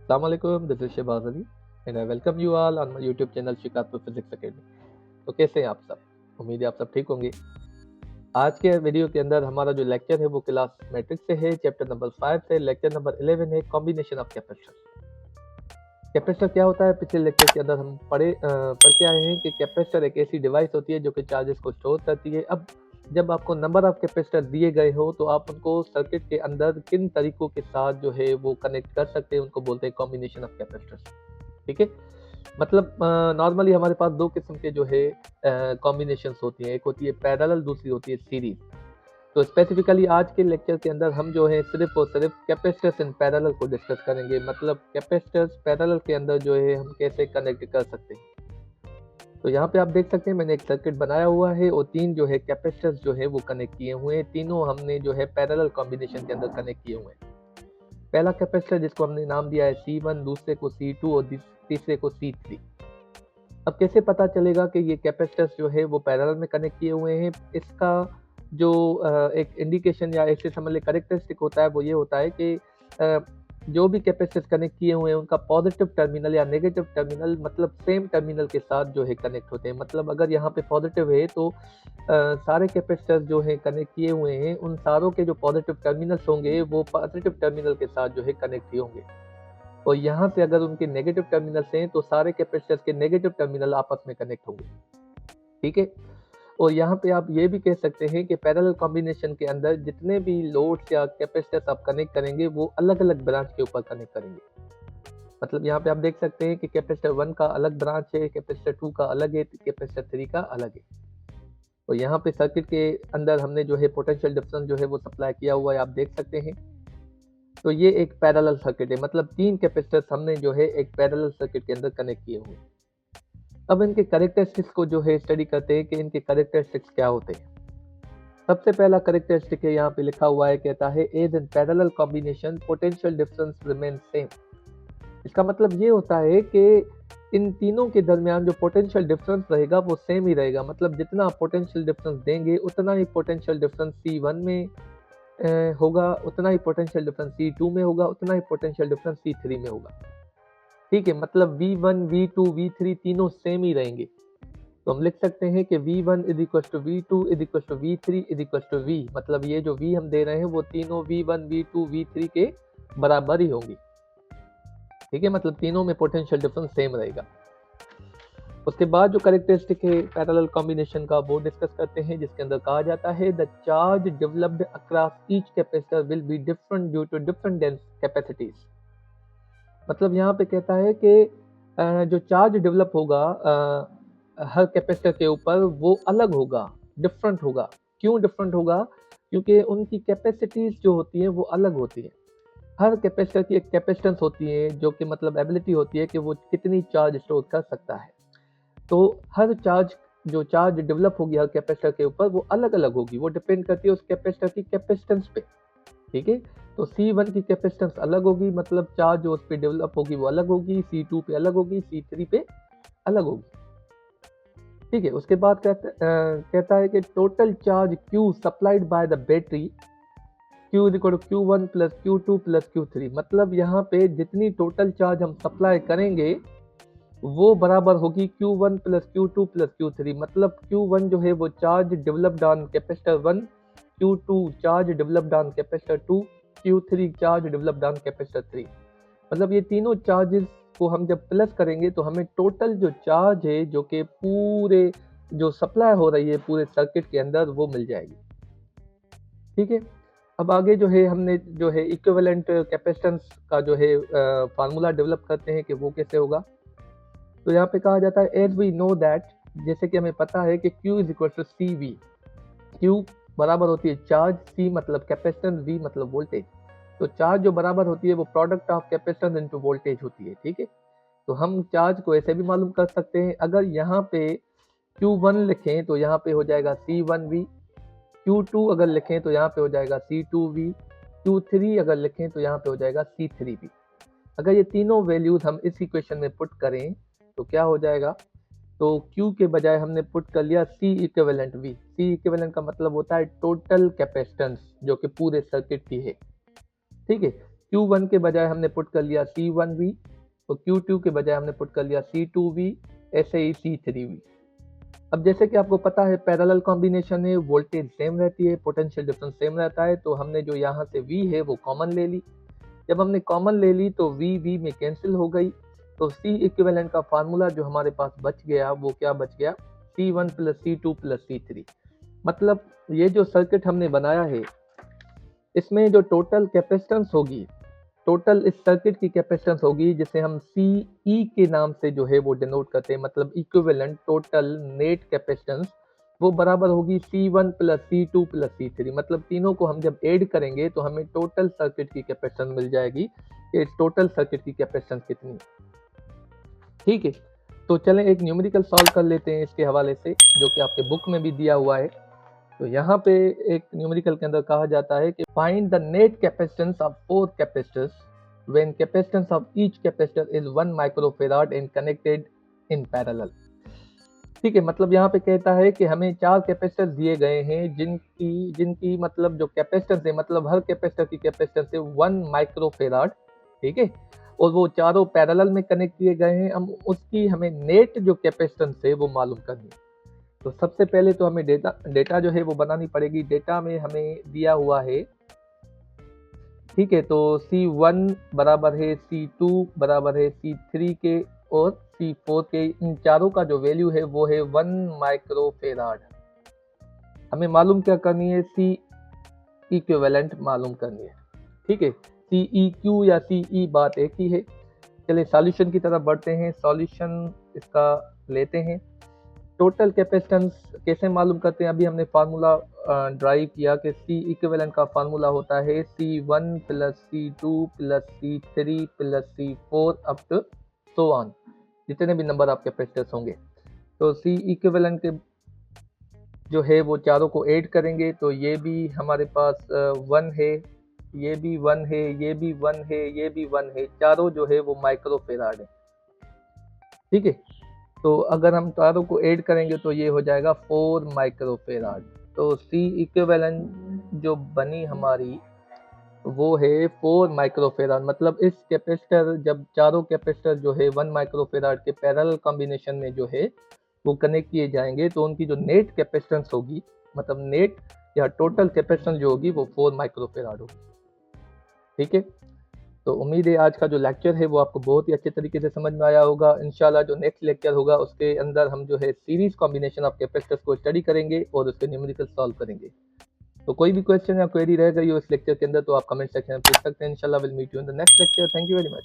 Assalamualaikum, this is Shehbaz Ali and I welcome you all on my YouTube channel Shikarpur physics academy. तो कैसे हैं आप सब? उम्मीद है आप सब ठीक होंगे। आज के वीडियो के अंदर हमारा जो लेक्चर है वो क्लास मैट्रिक्स से है, चैप्टर नंबर 5 से। लेक्चर नंबर 11 है कॉम्बिनेशन ऑफ कैपेसिटर। कैपेसिटर क्या होता है, पिछले लेक्चर के अंदर हम पढ़ के आए हैं कि कैपेसिटर एक ऐसी डिवाइस होती है जो कि चार्जेस को स्टोर करती है। अब जब आपको नंबर ऑफ कैपेसिटर दिए गए हो तो आप उनको सर्किट के अंदर किन तरीकों के साथ जो है वो कनेक्ट कर सकते हैं, उनको बोलते हैं कॉम्बिनेशन ऑफ कैपेसिटर्स। ठीक है, मतलब नॉर्मली हमारे पास दो किस्म के जो है कॉम्बिनेशंस होती हैं, एक होती है पैरेलल, दूसरी होती है सीरीज। तो स्पेसिफिकली आज के लेक्चर के अंदर हम जो है सिर्फ और सिर्फ कैपेसिटर्स इन पैरेलल को डिस्कस करेंगे, मतलब कैपेसिटर्स पैरेलल के अंदर जो है हम कैसे कनेक्ट कर सकते हैं। तो यहाँ पे आप देख सकते हैं मैंने एक सर्किट बनाया हुआ है और तीन जो है कैपेसिटर्स जो है वो कनेक्ट किए हुए हैं। तीनों हमने जो है पैरेलल कॉम्बिनेशन के अंदर कनेक्ट किए हुए हैं। पहला कैपेसिटर जिसको हमने नाम दिया है C1, दूसरे को C2 और तीसरे को C3। अब कैसे पता चलेगा कि ये कैपेसिटर्स जो है वो पैरेलल में कनेक्ट किए हुए हैं? इसका जो एक इंडिकेशन या ऐसे समझ ले कैरेक्टरिस्टिक होता है वो ये होता है कि जो भी कैपेसिटर्स कनेक्ट किए हुए हैं उनका पॉजिटिव टर्मिनल या नेगेटिव टर्मिनल मतलब सेम टर्मिनल के साथ जो है कनेक्ट होते हैं। मतलब अगर यहाँ पे पॉजिटिव है तो सारे कैपेसिटर्स जो है कनेक्ट किए हुए हैं उन सारों के जो पॉजिटिव टर्मिनल्स होंगे वो पॉजिटिव टर्मिनल के साथ जो है कनेक्ट ही होंगे। और यहाँ से अगर उनके नेगेटिव टर्मिनल्स हैं तो सारे कैपेसिटर्स के नेगेटिव टर्मिनल आपस में कनेक्ट होंगे। ठीक है, और यहाँ पे आप ये भी कह सकते हैं कि पैरेलल कॉम्बिनेशन के अंदर जितने भी लोड्स या कैपेसिटर्स आप कनेक्ट करेंगे वो अलग अलग ब्रांच के ऊपर कनेक्ट करेंगे। मतलब यहाँ पे आप देख सकते हैं कि कैपेसिटर 1 का अलग ब्रांच है, कैपेसिटर 2 का अलग है, कैपेसिटर 3 का अलग है। तो यहाँ पे सर्किट के अंदर हमने जो है पोटेंशियल डिफरेंस जो है वो सप्लाई किया हुआ है, आप देख सकते हैं। तो ये एक पैरेलल सर्किट है, मतलब तीन कैपेसिटर्स हमने जो है एक पैरेलल सर्किट के अंदर कनेक्ट किए हुए हैं। अब इनके कैरेक्टरिस्टिक्स को जो है स्टडी करते हैं कि इनके कैरेक्टरिस्टिक्स क्या होते हैं। सबसे पहला कैरेक्टरिस्टिक है, यहाँ पे लिखा हुआ है, कहता है as in parallel combination potential difference remain same. इसका मतलब ये होता है कि इन तीनों के दरमियान जो पोटेंशियल डिफरेंस रहेगा वो सेम ही रहेगा। मतलब जितना आप पोटेंशियल डिफरेंस देंगे उतना ही पोटेंशियल डिफरेंस C1 में होगा, उतना ही पोटेंशियल डिफरेंस C2 में होगा, उतना ही पोटेंशियल डिफरेंस C3 में होगा। ठीक है, मतलब V1, V2, V3 तीनों सेम ही रहेंगे। तो हम लिख सकते हैं कि V1 is equal to V2 is equal to V3 is equal to V। मतलब ये जो V हम दे रहे हैं वो तीनों V1, V2, V3 के बराबर ही होंगी। ठीक है, मतलब तीनों में पोटेंशियल डिफरेंस सेम रहेगा। उसके बाद जो कैरेक्टरिस्टिक है पैरेलल कॉम्बिनेशन का वो डिस्कस करते हैं, जिसके अंदर कहा जाता है the charge developed across each capacitor will be different due to different dense capacities. मतलब यहाँ पे कहता है कि जो चार्ज डेवलप होगा हर कैपेसिटर के ऊपर वो अलग होगा, डिफरेंट होगा। क्यों डिफरेंट होगा? क्योंकि उनकी कैपेसिटीज जो होती हैं वो अलग होती है। हर कैपेसिटर की एक कैपेसिटेंस होती है जो कि मतलब एबिलिटी होती है कि वो कितनी चार्ज स्टोर कर सकता है। तो हर चार्ज जो चार्ज डेवलप होगी हर कैपेसिटर के ऊपर वो अलग अलग होगी, वो डिपेंड करती है उस कैपेसिटर की कैपेसिटेंस पे। ठीक है, तो C1 की कैपेसिटेंस अलग होगी, मतलब चार्ज जो उस पर डेवलप होगी वो अलग होगी, C2 पे अलग होगी, C3 पे अलग होगी। ठीक है, उसके बाद कहता है कि total charge Q supplied by the battery Q is equal to Q1 plus Q2 plus Q3। मतलब यहाँ पे जितनी टोटल चार्ज हम सप्लाई करेंगे वो बराबर होगी Q1 plus Q2 plus Q3। मतलब Q1 जो है वो charge developed on capacitor 1, Q2 charge developed on capacitor 2, Q3 charge developed on capacitor 3। मतलब ये तीनों चार्जेस को हम जब प्लस करेंगे तो हमें टोटल जो चार्ज है जो कि पूरे जो सप्लाई हो रही है पूरे सर्किट के अंदर वो मिल जाएगी। ठीक है, अब आगे जो है हमने जो है इक्विवेलेंट कैपेसिटेंस का जो है फार्मूला डेवलप करते हैं कि वो कैसे होगा। तो यहाँ पे कहा जाता है एज वी नो दैट, जैसे कि हमें पता है कि Q is equal to CV। Q बराबर होती है चार्ज, C मतलब कैपेसिटेंस, V मतलब वोल्टेज। तो चार्ज जो बराबर होती है वो product of capacitance into voltage होती है। ठीक है, तो हम चार्ज को ऐसे भी मालूम कर सकते हैं, अगर यहाँ पे Q1 लिखें तो यहाँ पे हो जाएगा C1V, Q2 अगर लिखें तो यहाँ पे हो जाएगा C2V, Q3 अगर लिखें तो यहाँ पे हो जाएगा C3V। अगर ये तीनों वैल्यूज हम इस इक्वेशन में पुट करें तो क्या हो जाएगा? तो Q के बजाय हमने पुट कर लिया C equivalent V। C equivalent का मतलब होता है टोटल कैपेसिटेंस जो कि पूरे सर्किट की है। ठीक है, Q1 के बजाय हमने पुट कर लिया C1V और Q2 के बजाय हमने पुट कर लिया C2V, ऐसे ही C3V। अब जैसे कि आपको पता है पैरेलल कॉम्बिनेशन है, वोल्टेज सेम रहती है, पोटेंशियल डिफरेंस सेम रहता है, तो हमने जो यहाँ से V है वो कॉमन ले ली। जब हमने कॉमन ले ली तो V में कैंसिल हो गई, तो C इक्विवेलेंट का फार्मूला जो हमारे पास बच गया वो क्या बच गया, C1 + C2 + C3। मतलब ये जो सर्किट हमने बनाया है इसमें जो टोटल कैपेसिटेंस होगी, टोटल इस सर्किट की कैपेसिटेंस होगी जिसे हम CE के नाम से जो है वो डिनोट करते हैं, मतलब इक्विवेलेंट टोटल नेट कैपेसिटेंस, वो बराबर होगी C1 + C2 + C3। मतलब तीनों को हम जब ऐड करेंगे तो हमें टोटल सर्किट की कैपेसिटेंस मिल जाएगी कि टोटल सर्किट की कैपेसिटेंस कितनी। ठीक है, तो चलें एक न्यूमेरिकल सॉल्व कर लेते हैं इसके हवाले से, जो कि आपके बुक में भी दिया हुआ है। तो यहाँ पे एक न्यूमेरिकल के अंदर कहा जाता है कि find the net capacitance of 4 capacitors when capacitance of each capacitor is 1 microfarad and connected in parallel. ठीक है, मतलब यहाँ पे कहता है कि हमें 4 कैपेसिटर दिए गए हैं जिनकी मतलब जो कैपेसिटेंस है, मतलब हर कैपेसिटर की कैपेसिटेंस है 1 माइक्रोफैराड। ठीक है, और वो चारों पैरेलल में कनेक्ट किए गए हैं। हम उसकी हमें नेट जो कैपेसिटेंस है वो मालूम करनी है। तो सबसे पहले तो हमें डेटा जो है वो बनानी पड़ेगी। डेटा में हमें दिया हुआ है, ठीक है, तो C1 बराबर है C2 बराबर है C3 के और C4 के, इन चारों का जो वैल्यू है वो है 1 माइक्रोफैराड। हमें मालूम क्या करनी है, C इक्विवेलेंट मालूम करनी है। ठीक है, CEQ या CE बात एक ही है। चलिए सॉल्यूशन की तरफ बढ़ते हैं, सॉल्यूशन इसका लेते हैं। टोटल कैपेसिटेंस कैसे मालूम करते हैं, अभी हमने फार्मूला ड्राइव किया कि C इक्विवेलेंट का फार्मूला होता है C1 + C2 + C3 + C4 up to so on, जितने भी नंबर ऑफ कैपेसिटर्स होंगे। तो C इक्विवेलेंट के जो है वो चारों को ऐड करेंगे, तो ये भी हमारे पास 1 है, ये भी 1 है, ये भी 1 है, ये भी 1 है, चारों जो है वो माइक्रोफैराड है। ठीक है, तो अगर हम चारों को ऐड करेंगे तो ये हो जाएगा 4 माइक्रोफैराड। तो C इक्विवेलेंट जो बनी हमारी वो है 4 माइक्रोफैराड। मतलब इस कैपेसिटर, जब चारों कैपेसिटर जो है 1 माइक्रोफैराड के पैरेलल कॉम्बिनेशन में जो है वो कनेक्ट किए जाएंगे, तो उनकी जो नेट कैपेसिटेंस होगी, मतलब नेट या टोटल कैपेसिटेंस जो होगी वो 4 माइक्रोफैराड होगी। ठीक है, तो उम्मीद है आज का जो लेक्चर है वो आपको बहुत ही अच्छे तरीके से समझ में आया होगा। इंशाल्लाह जो नेक्स्ट लेक्चर होगा उसके अंदर हम जो है सीरीज कॉम्बिनेशन ऑफ कैपेसिटर्स को स्टडी करेंगे और उसके न्यूमेरिकल सॉल्व करेंगे। तो कोई भी क्वेश्चन या क्वेरी रह गई हो इस लेक्चर के अंदर तो आप कमेंट सेक्शन में पूछ सकते हैं। इंशाल्लाह will meet you in the next lecture. Thank you very much.